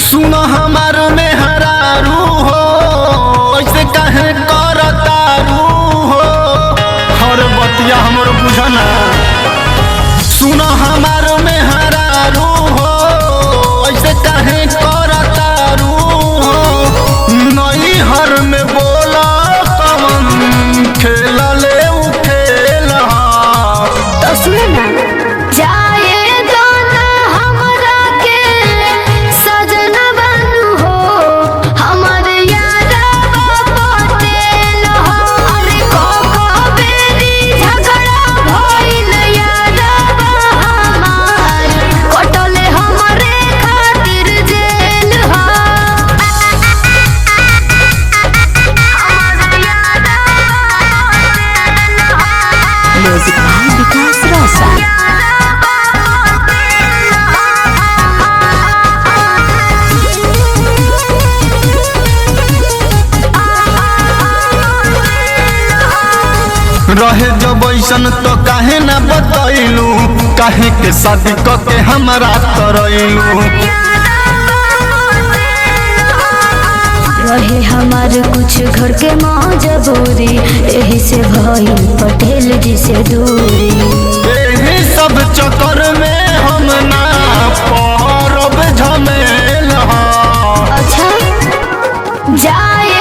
सुनो हमार में हरारू हो ऐसे कहे करतारू हो हर बतिया हमर बुझना। सुनो हमार में हरारू हो ऐसे कहे करतारू हो नई हर में बोला कमन खेल ले उ खेल तो सुन जाए विकास रोशन रहे जब ऐसन तो काहे ना बतैलू काहे के शादी क के हमरा तरैलू। रहे हमार कुछ घर के मजबूरी यही से भई पटेल जी से दूरी। यही सब चक्कर में हम ना परब झमेल। अच्छा जाए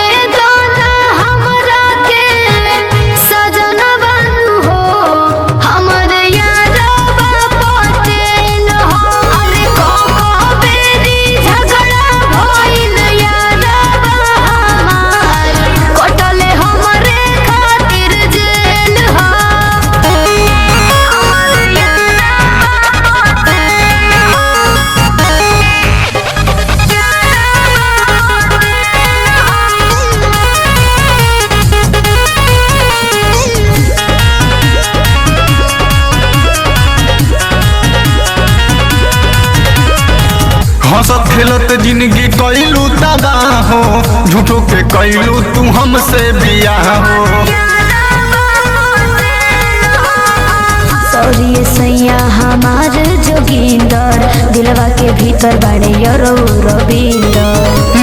हंसत खेलत जिंदगी कैलू तबाह हो झूठो के कैलू तू हमसे बियाह हो। सॉरी सैया हमार जोगिंदर दिलवा के भीतर बड़े रविंदर।